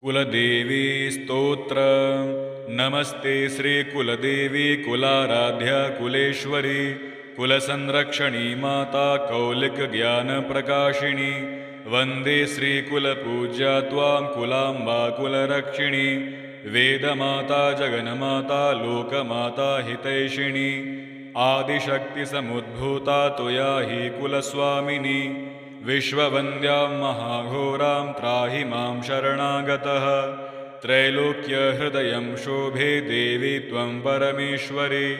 कुलदेवी स्तोत्र। नमस्ते श्री कुलदेवी कुलाराध्या कुलेश्वरी कुलसंरक्षणी माता कौलिक ज्ञान प्रकाशिनी। वंदे श्री कुलपूज्या त्वां कुलाम्बा कुलरक्षिणी। वेदमाता जगन्माता लोकमाता हितैषिणी। आदिशक्ति समुद्भूता त्वया हि कुलस्वामिनी। विश्ववन्द्यां महाघोरां त्राहि मां शरणागतः। त्रैलोक्यहृदयं शोभे देवी त्वं परमेश्वरी।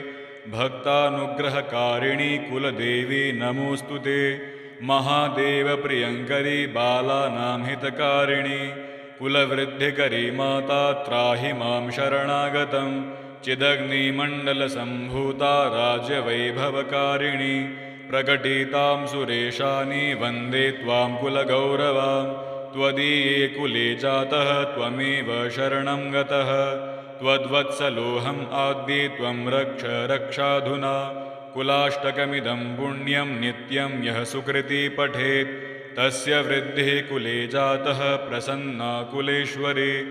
भक्तानुग्रहकारिणी कुलदेवी नमोऽस्तु ते। महादेवप्रियङ्करी बालानां हितकारिणी। कुलवृद्धिकरी माता त्राहि मां शरणागतं। चिदग्निमण्डलसम्भूता राज्यवैभवकारिणी। प्रकटितां सुरेशानि वन्दे त्वां कुलगौरवां। त्वदीये कुले जातः त्वमेव शरणं गतः। त्वद्वत्सलोऽहम् आद्ये त्वं रक्ष रक्षाधुना। कुलाष्टकमिदं पुण्यं नित्यं यः सुकृती पठेत् तस्य वृद्धिः कुले जातः प्रसन्ना कुलेश्वरी।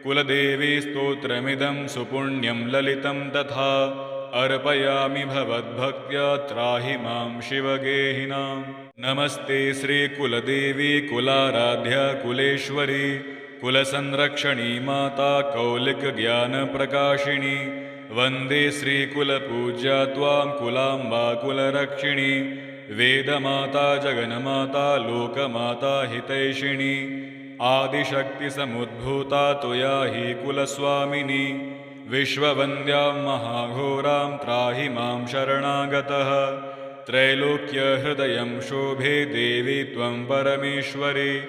कुलदेवी स्तोत्रमिदं सुपुण्यं ललितं तथा अर्पयामि भवद्भक्त्या त्राहि मां शिवगेहिनाम्। नमस्ते श्री कुलदेवी कुलाराध्या कुलेश्वरी कुलसंरक्षणी माता कौलिक ज्ञान प्रकाशिनी। वंदे श्री कुलपूज्या त्वां कुलाम्बा कुलरक्षिणी। वेदमाता जगन्माता लोकमाता हितैषिणी। आदिशक्ति समुद्भूता त्वया हि कुलस्वामिनी। विश्ववन्द्यां महाघोरां त्राहि मां शरणागतः। त्रैलोक्यहृदयं शोभे देवी त्वं परमेश्वरी।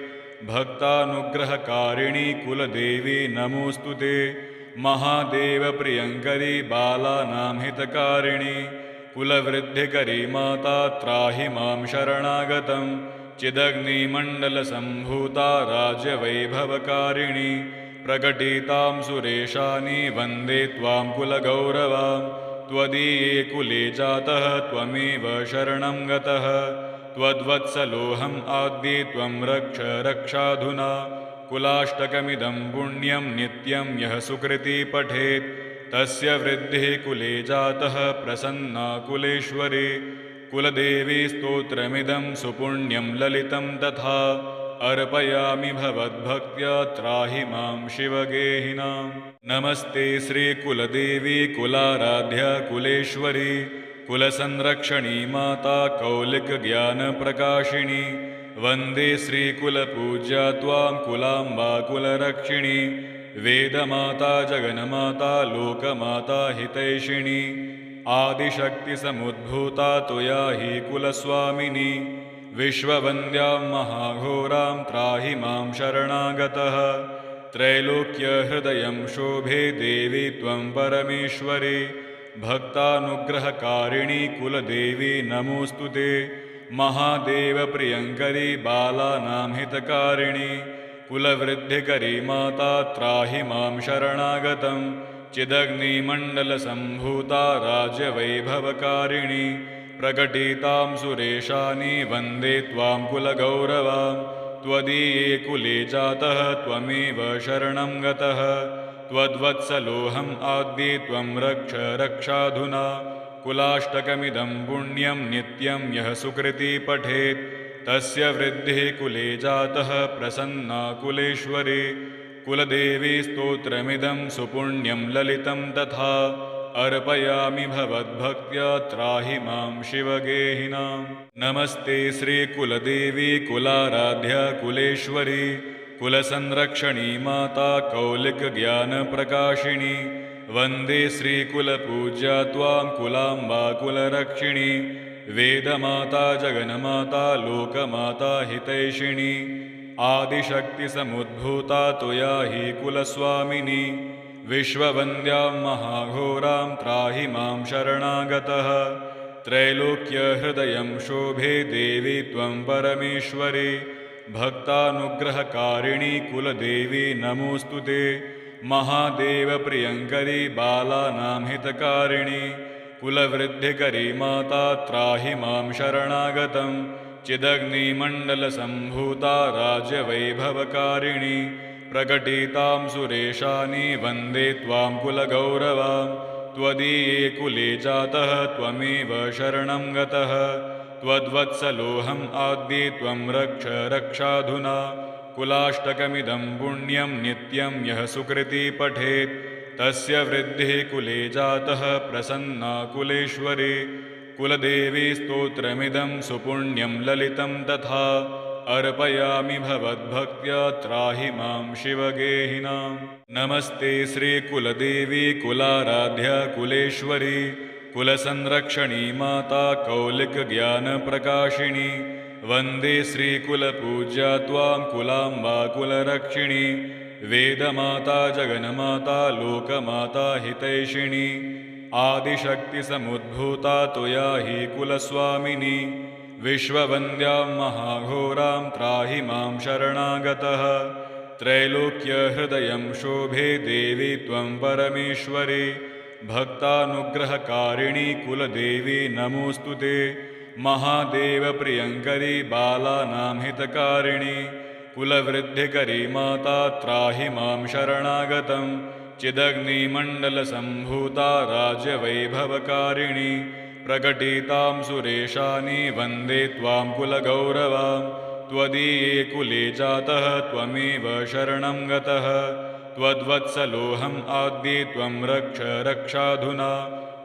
भक्तानुग्रहकारिणी कुलदेवी नमोऽस्तु ते। महादेवप्रियङ्करी बालानां हितकारिणी। कुलवृद्धिकरी माता त्राहि मां शरणागतं। चिदग्निमण्डलसम्भूता राज्यवैभवकारिणी। प्रकटितां सुरेशानि वन्दे त्वां कुलगौरवां। त्वदीये कुले जातः त्वमेव शरणं गतः। त्वद्वत्सलोऽहम् आद्ये त्वं रक्ष रक्षाधुना। कुलाष्टकमिदं पुण्यं नित्यं यः सुकृती पठेत् तस्य वृद्धिः कुले जातः प्रसन्ना कुलेश्वरी। कुलदेवी स्तोत्रमिदं सुपुण्यं ललितं तथा अर्पयामि भवद्भक्त्या त्राहि मां शिवगेहिनाम्। नमस्ते श्री कुलदेवी कुलाराध्या कुलेश्वरी कुलसंरक्षणी माता कौलिक ज्ञान प्रकाशिनी। वंदे श्री कुलपूज्या त्वां कुलाम्बा कुलरक्षिणी। वेदमाता जगन्माता लोकमाता हितैषिणी। आदिशक्ति समुद्भूता त्वया हि कुलस्वामिनी। विश्ववन्द्यां महाघोरां त्राहि मां शरणागतः। त्रैलोक्यहृदयं शोभे देवी त्वं परमेश्वरी। भक्तानुग्रहकारिणी कुलदेवी नमोऽस्तु ते। महादेवप्रियङ्करी बालानां हितकारिणी। कुलवृद्धिकरी माता त्राहि मां शरणागतं। चिदग्निमण्डलसम्भूता राज्यवैभवकारिणी। प्रकटितां सुरेशानि वन्दे त्वां कुलगौरवां। त्वदीये कुले जातः त्वमेव शरणं गतः। त्वद्वत्सलोऽहम् आद्ये त्वं रक्ष रक्षाधुना। कुलाष्टकमिदं पुण्यं नित्यं यः सुकृती पठेत् तस्य वृद्धिः कुले जातः प्रसन्ना कुलेश्वरी। कुलदेवी स्तोत्रमिदं सुपुण्यं ललितं तथा अर्पयामि भवद्भक्त्या त्राहि मां शिवगेहिनाम्। नमस्ते श्री कुलदेवी कुलाराध्या कुलेश्वरी कुलसंरक्षणी माता कौलिक ज्ञान प्रकाशिनी। वंदे श्री कुलपूज्या त्वां कुलाम्बा कुलरक्षिणी। वेदमाता जगन्माता लोकमाता हितैषिणी। आदिशक्ति समुद्भूता त्वया हि कुलस्वामिनी। विश्ववन्द्यां महाघोरां त्राहि मां शरणागतः। त्रैलोक्यहृदयं शोभे देवी त्वं परमेश्वरी। भक्तानुग्रहकारिणी कुलदेवी नमोऽस्तु ते। महादेवप्रियङ्करी बालानां हितकारिणी। कुलवृद्धिकरी माता त्राहि मां शरणागतं। चिदग्निमण्डलसम्भूता राज्यवैभवकारिणी। प्रकटितां सुरेशानि वन्दे त्वां कुलगौरवां त्वदीये कुले जातः त्वमेव शरणं गतः त्वद्वत्सलोऽहम् आद्ये त्वं रक्ष रक्षाधुना कुलाष्टकमिदं पुण्यं नित्यं यः सुकृती पठेत् तस्य वृद्धिः कुले जातः प्रसन्ना कुलेश्वरी कुलदेवी स्तोत्रमिदं सुपुण्यं ललितं तथा अर्पयामि भवद्भक्त्या त्राहि मां शिवगेहिनां नमस्ते श्रीकुलदेवी कुलाराध्या कुलेश्वरी कुलसंरक्षणी माता कौलिकज्ञानप्रकाशिनी वन्दे श्रीकुलपूज्या त्वां कुलाम्बा कुलरक्षिणी वेदमाता जगन्माता लोकमाता हितैषिणी आदिशक्तिसमुद्भूता त्वया हि कुलस्वामिनी विश्ववन्द्यां महाघोरां त्राहि मां शरणागतः त्रैलोक्यहृदयं शोभे देवी त्वं परमेश्वरी भक्तानुग्रहकारिणी कुलदेवी नमोऽस्तु ते महादेवप्रियङ्करी बालानां हितकारिणी कुलवृद्धिकरी माता त्राहि मां शरणागतं चिदग्निमण्डलसम्भूता राज्यवैभवकारिणी प्रकटितां सुरेशानि वन्दे त्वां कुलगौरवां त्वदीये कुले जातः त्वमेव शरणं गतः त्वद्वत्सलोऽहम् आद्ये त्वं रक्ष रक्षाधुना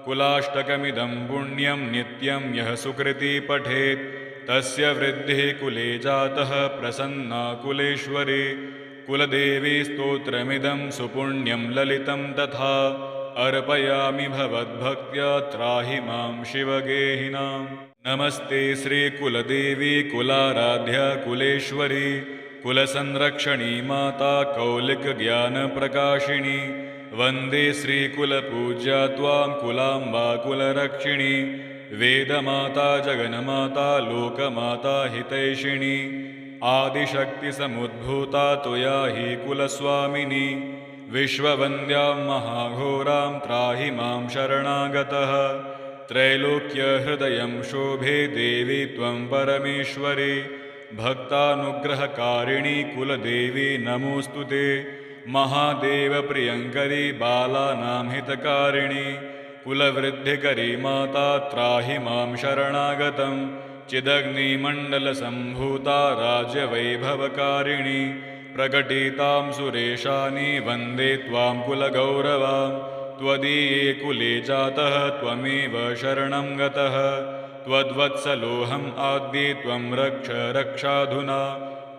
कुलाष्टकमिदं पुण्यं नित्यं यः सुकृती पठेत् तस्य वृद्धिः कुले जातः प्रसन्ना कुलेश्वरी कुलदेवी स्तोत्रमिदं सुपुण्यं ललितं तथा अर्पयामि भवद्भक्त्या त्राहि मां शिवगेहिनां नमस्ते श्रीकुलदेवी कुलाराध्या कुलेश्वरी कुलसंरक्षणी माता कौलिकज्ञानप्रकाशिनी वन्दे श्रीकुलपूज्या त्वां कुलाम्बा कुलरक्षिणी वेदमाता जगन्माता लोकमाता हितैषिणी आदिशक्तिसमुद्भूता त्वया हि कुलस्वामिनी विश्ववन्द्यां महाघोरां त्राहि मां शरणागतः त्रैलोक्यहृदयं शोभे देवी त्वं परमेश्वरी भक्तानुग्रहकारिणी कुलदेवी नमोऽस्तु ते महादेवप्रियङ्करी बालानां हितकारिणी कुलवृद्धिकरी माता त्राहि मां शरणागतं चिदग्निमण्डलसम्भूता राज्यवैभवकारिणी प्रकटितां सुरेशानि वन्दे त्वां कुलगौरवां त्वदीये कुले जातः त्वमेव शरणं गतः त्वद्वत्सलोऽहम् आद्ये त्वं रक्ष रक्षाधुना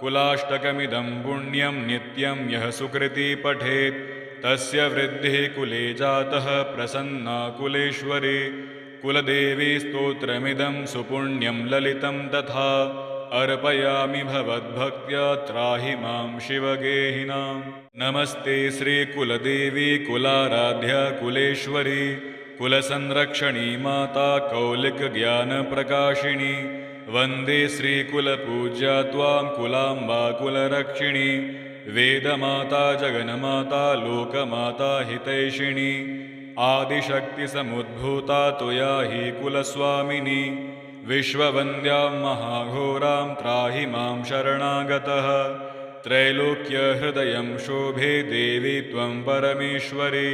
कुलाष्टकमिदं पुण्यं नित्यं यः सुकृती पठेत् तस्य वृद्धिः कुले जातः प्रसन्ना कुलेश्वरी कुलदेवी स्तोत्रमिदं सुपुण्यं ललितं तथा अर्पयामि भवद्भक्त्या त्राहि मां शिवगेहिनां नमस्ते श्रीकुलदेवी कुलाराध्या कुलेश्वरी कुलसंरक्षणी माता कौलिकज्ञानप्रकाशिनी वन्दे श्रीकुलपूज्या त्वां कुलाम्बा कुलरक्षिणी वेदमाता जगन्माता लोकमाता हितैषिणी आदिशक्तिसमुद्भूता त्वया हि कुलस्वामिनी विश्ववन्द्यां महाघोरां त्राहि मां शरणागतः त्रैलोक्यहृदयं शोभे देवी त्वं परमेश्वरी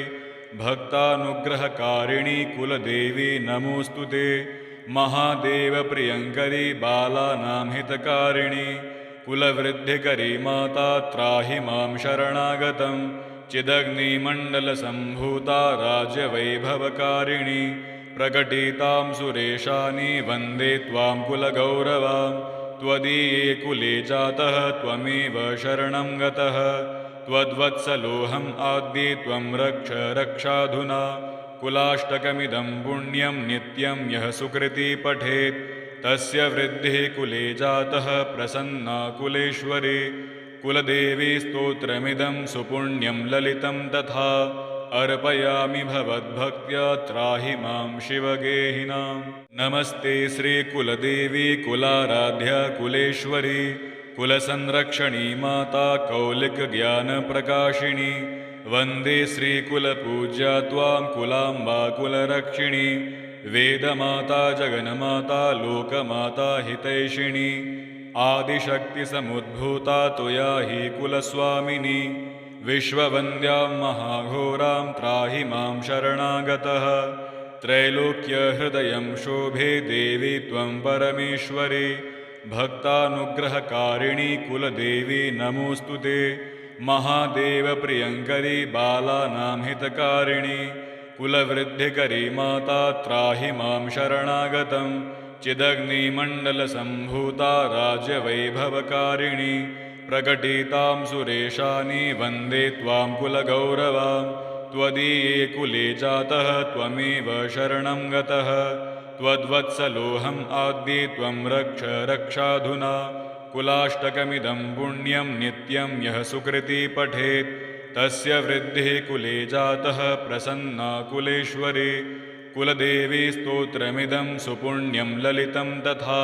भक्तानुग्रहकारिणी कुलदेवी नमोऽस्तु ते महादेवप्रियङ्करी बालानां हितकारिणी कुलवृद्धिकरी माता त्राहि मां शरणागतं चिदग्निमण्डलसम्भूता राज्यवैभवकारिणी प्रकटितां सुरेशानि वन्दे त्वां कुलगौरवां त्वदीये कुले जातः त्वमेव शरणं गतः त्वद्वत्सलोऽहम् आद्ये त्वं रक्ष रक्षाधुना कुलाष्टकमिदं पुण्यं नित्यं यः सुकृती पठेत् तस्य वृद्धिः कुले जातः प्रसन्ना कुलेश्वरी कुलदेवी स्तोत्रमिदं सुपुण्यं ललितं तथा अर्पयामि भवद्भक्त्या त्राहि मां शिवगेहिनां नमस्ते श्रीकुलदेवी कुलाराध्या कुलेश्वरी कुलसंरक्षणी माता कौलिकज्ञानप्रकाशिनी वन्दे श्रीकुलपूज्या त्वां कुलाम्बा कुलरक्षिणी वेदमाता जगन्माता लोकमाता हितैषिणी आदिशक्तिसमुद्भूता त्वया हि कुलस्वामिनी विश्ववन्द्यां महाघोरां त्राहि मां शरणागतः त्रैलोक्यहृदयं शोभे देवी त्वं परमेश्वरी भक्तानुग्रहकारिणी कुलदेवी नमोऽस्तु ते महादेवप्रियङ्करी बालानां हितकारिणी कुलवृद्धिकरी माता त्राहि मां शरणागतं चिदग्निमण्डलसम्भूता राज्यवैभवकारिणी प्रकटितां सुरेशानि वन्दे त्वां कुलगौरवां त्वदीये कुले जातः त्वमेव शरणं गतः त्वद्वत्सलोऽहम् आद्ये त्वं रक्ष रक्षाधुना कुलाष्टकमिदं पुण्यं नित्यं यः सुकृती पठेत् तस्य वृद्धिः कुले जातः प्रसन्ना कुलेश्वरी कुलदेवी स्तोत्रमिदं सुपुण्यं ललितं तथा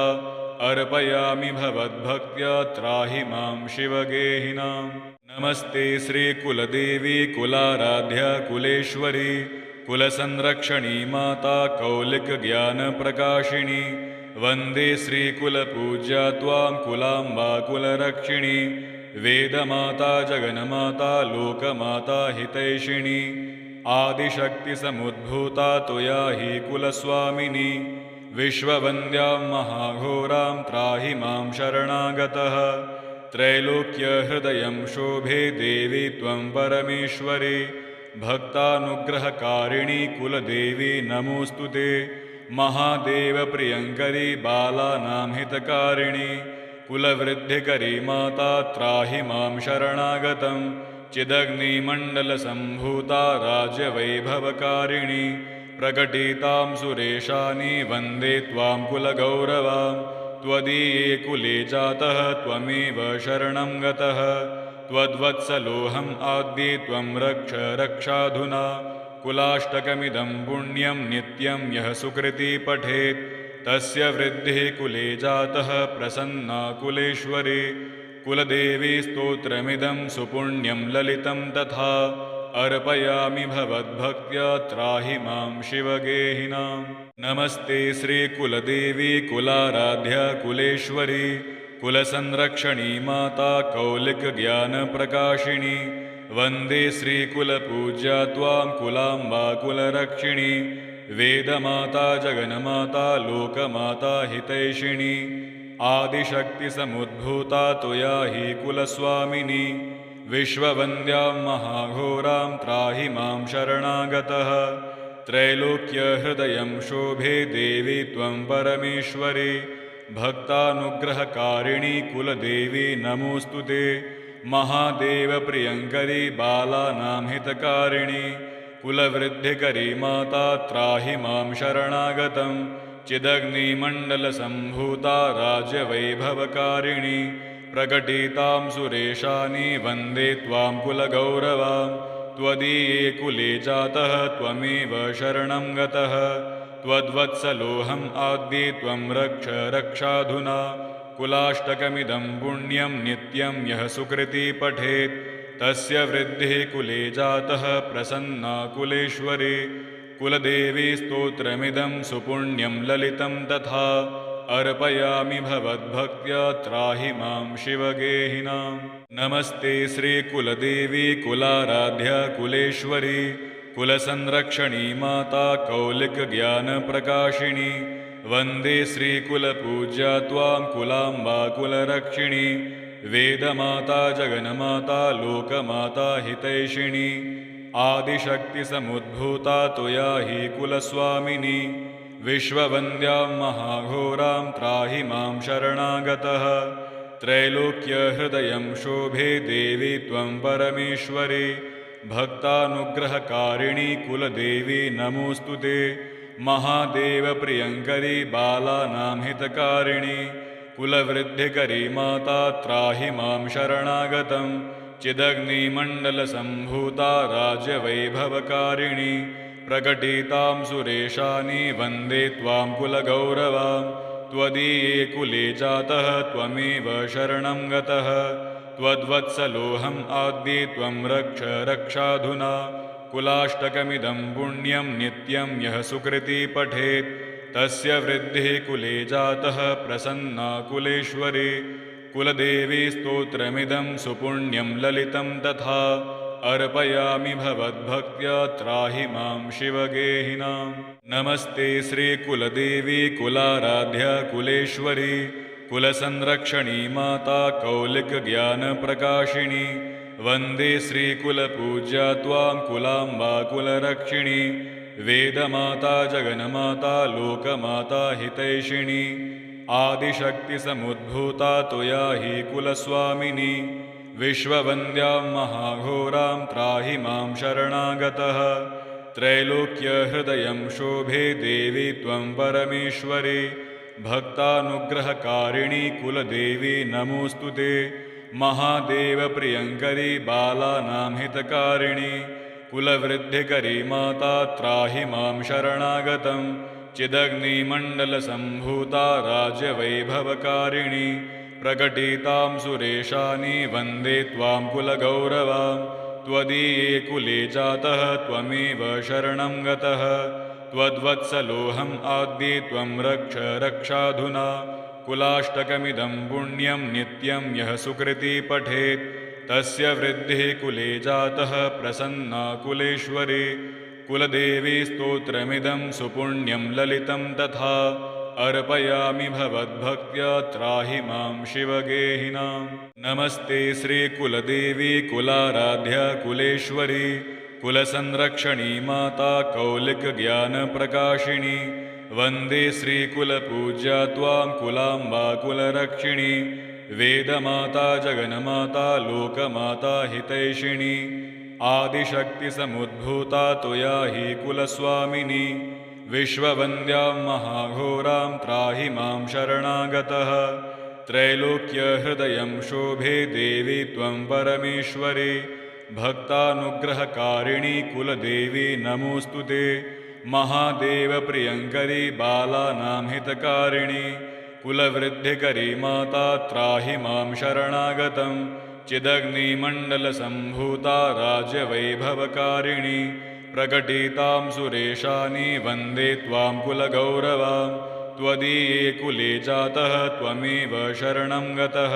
अर्पयामि भवद्भक्त्या त्राहि मां शिवगेहिनाम् नमस्ते श्रीकुलदेवी कुलाराध्या कुलेश्वरी कुलसंरक्षणी माता कौलिकज्ञानप्रकाशिनी वन्दे श्रीकुलपूज्या त्वां कुलाम्बा कुलरक्षिणी वेदमाता जगन्माता लोकमाता हितैषिणी आदिशक्तिसमुद्भूता त्वया हि कुलस्वामिनी विश्ववन्द्यां महाघोरां त्राहि मां शरणागतः त्रैलोक्यहृदयं शोभे देवी त्वं परमेश्वरी भक्तानुग्रहकारिणी कुलदेवी नमोऽस्तु ते महादेवप्रियङ्करी बालानां हितकारिणी कुलवृद्धिकरी माता त्राहि मां शरणागतं चिदग्निमण्डलसम्भूता राज्यवैभवकारिणी प्रकटितां सुरेशानि वन्दे त्वां कुलगौरवां त्वदीये कुले जातः त्वमेव शरणं गतः त्वद्वत्सलोऽहम् आद्ये त्वं रक्ष रक्षाधुना कुलाष्टकमिदं पुण्यं नित्यं यः सुकृती पठेत् तस्य वृद्धिः कुले जातः प्रसन्ना कुलेश्वरी कुलदेवी स्तोत्रमिदं सुपुण्यं ललितं तथा अर्पयामि भवद्भक्त्या त्राहि मां शिवगेहिनाम् नमस्ते श्रीकुलदेवी कुलाराध्या कुलेश्वरी कुलसंरक्षणी माता कौलिकज्ञानप्रकाशिनी वन्दे श्रीकुलपूज्या त्वां कुलाम्बा कुलरक्षिणी वेदमाता जगन्माता लोकमाता हितैषिणी आदिशक्तिसमुद्भूता त्वया हि कुलस्वामिनी विश्ववन्द्यां महाघोरां त्राहि मां शरणागतः त्रैलोक्यहृदयं शोभे देवी त्वं परमेश्वरी भक्तानुग्रहकारिणी कुलदेवी नमोऽस्तु ते महादेवप्रियङ्करी बालानां हितकारिणी कुलवृद्धिकरी माता त्राहि मां शरणागतं चिदग्निमण्डलसम्भूता राज्यवैभवकारिणी प्रकटितां सुरेशानि वन्दे त्वां कुलगौरवां त्वदीये कुले जातः त्वमेव शरणं गतः त्वद्वत्सलोऽहम् आद्ये त्वं रक्ष रक्षाधुना कुलाष्टकमिदं पुण्यं नित्यं यः सुकृती पठेत् तस्य वृद्धिः कुले जातः प्रसन्ना कुलेश्वरी कुलदेवी स्तोत्रमिदं सुपुण्यं ललितं तथा अर्पयामि भवद्भक्त्या त्राहि मां शिवगेहिनाम् नमस्ते श्रीकुलदेवी कुलाराध्या कुलेश्वरी कुलसंरक्षणी माता कौलिकज्ञानप्रकाशिनी वन्दे श्रीकुलपूज्या त्वां कुलाम्बा कुलरक्षिणी वेदमाता जगन्माता लोकमाता हितैषिणी आदिशक्तिसमुद्भूता त्वया हि कुलस्वामिनी विश्ववन्द्यां महाघोरां त्राहि मां शरणागतः त्रैलोक्यहृदयं शोभे देवी त्वं परमेश्वरी भक्तानुग्रहकारिणी कुलदेवी नमोऽस्तु ते महादेवप्रियङ्करी बालानां हितकारिणी कुलवृद्धिकरी माता त्राहि मां शरणागतं चिदग्निमण्डलसम्भूता राज्यवैभवकारिणी प्रकटितां सुरेशानि वन्दे त्वां कुलगौरवां त्वदीये कुले जातः त्वमेव शरणं गतः त्वद्वत्सलोऽहम् आद्ये त्वं रक्ष रक्षाधुना कुलाष्टकमिदं पुण्यं नित्यं यः सुकृती पठेत् तस्य वृद्धिः कुले जातः प्रसन्ना कुलेश्वरी कुलदेवी स्तोत्रमिदं सुपुण्यं ललितं तथा अर्पयामि भवद्भक्त्या त्राहि मां शिवगेहिनां नमस्ते श्रीकुलदेवी कुलाराध्या कुलेश्वरी कुलसंरक्षणी माता कौलिकज्ञानप्रकाशिनी वन्दे श्रीकुलपूज्या त्वां कुलाम्बा कुलरक्षिणी वेदमाता जगन्माता लोकमाता हितैषिणी आदिशक्तिसमुद्भूता त्वया हि कुलस्वामिनी विश्ववन्द्यां महाघोरां त्राहि मां शरणागतः त्रैलोक्यहृदयं शोभे देवी त्वं परमेश्वरी भक्तानुग्रहकारिणी कुलदेवी नमोऽस्तु ते महादेवप्रियङ्करी बालानां हितकारिणी कुलवृद्धिकरी माता त्राहि मां शरणागतं चिदग्निमण्डलसम्भूता राज्यवैभवकारिणी प्रकटितां सुरेशानि वन्दे त्वां कुलगौरवां त्वदीये कुले जातः त्वमेव शरणं गतः त्वद्वत्सलोऽहम् आद्ये त्वं रक्ष रक्षाधुना कुलाष्टकमिदं पुण्यं नित्यं यः सुकृती पठेत् तस्य वृद्धिः कुले जातः प्रसन्ना कुलेश्वरी कुलदेवी स्तोत्रमिदं सुपुण्यं ललितं तथा अर्पयामि भवद्भक्त्या त्राहि मां शिवगेहिनां नमस्ते श्रीकुलदेवी कुलाराध्या कुलेश्वरी कुलसंरक्षणी माता कौलिकज्ञानप्रकाशिनी वन्दे श्रीकुलपूज्या त्वां कुलाम्बा कुलरक्षिणी वेदमाता जगन्माता लोकमाता हितैषिणी आदिशक्तिसमुद्भूता त्वया हि कुलस्वामिनी विश्ववन्द्यां महाघोरां त्राहि मां शरणागतः त्रैलोक्यहृदयं शोभे देवी त्वं परमेश्वरी भक्तानुग्रहकारिणी कुलदेवी नमोऽस्तु ते महादेवप्रियङ्करी बालानां हितकारिणी कुलवृद्धिकरी माता त्राहि मां शरणागतं चिदग्निमण्डलसम्भूता राज्यवैभवकारिणी प्रकटितां सुरेशानि वन्दे त्वां कुलगौरवां त्वदीये कुले जातः त्वमेव शरणं गतः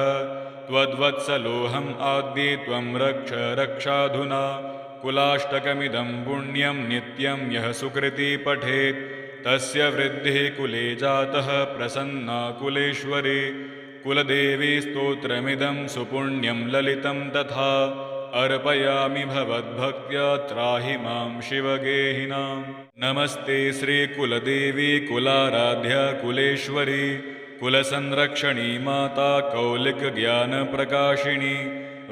त्वद्वत्सलोऽहम् आद्ये त्वं रक्ष रक्षाधुना कुलाष्टकमिदं पुण्यं नित्यं यः सुकृती पठेत् तस्य वृद्धिः कुले जातः प्रसन्ना कुलेश्वरी कुलदेवी स्तोत्रमिदं सुपुण्यं ललितं तथा अर्पयामि भवद्भक्त्या त्राहि मां शिवगेहिनां नमस्ते श्रीकुलदेवी कुलाराध्या कुलेश्वरी कुलसंरक्षणी माता कौलिकज्ञानप्रकाशिनी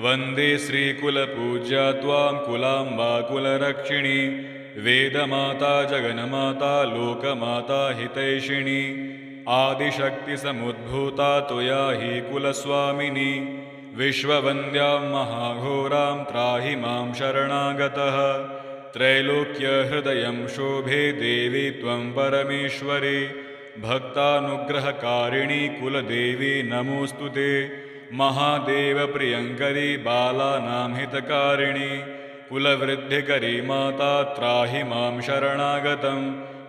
वन्दे श्रीकुलपूज्या त्वां कुलाम्बा कुलरक्षिणी वेदमाता जगन्माता लोकमाता हितैषिणी आदिशक्तिसमुद्भूता त्वया हि कुलस्वामिनी विश्ववन्द्यां महाघोरां त्राहि मां शरणागतः त्रैलोक्यहृदयं शोभे देवी त्वं परमेश्वरी भक्तानुग्रहकारिणी कुलदेवी नमोऽस्तु ते महादेवप्रियङ्करी बालानां हितकारिणी कुलवृद्धिकरी माता त्राहि मां शरणागतं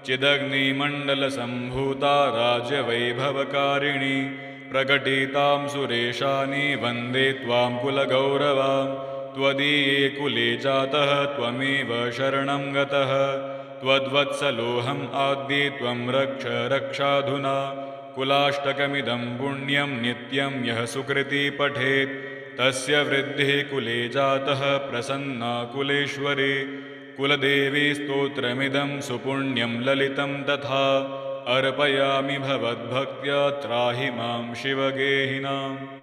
चिदग्निमण्डलसम्भूता राज्यवैभवकारिणी प्रकटितां सुरेशानि वन्दे त्वां कुलगौरवां त्वदीये कुले जातः त्वमेव शरणं गतः त्वद्वत्सलोऽहम् आद्ये त्वं रक्ष रक्षाधुना कुलाष्टकमिदं पुण्यं नित्यं यः सुकृती पठेत् तस्य वृद्धिः कुले जातः प्रसन्ना कुलेश्वरी कुलदेवी स्तोत्रमिदं सुपुण्यं ललितं तथा अर्पयामि भवद्भक्त्या त्राहि मां शिवगेहिनां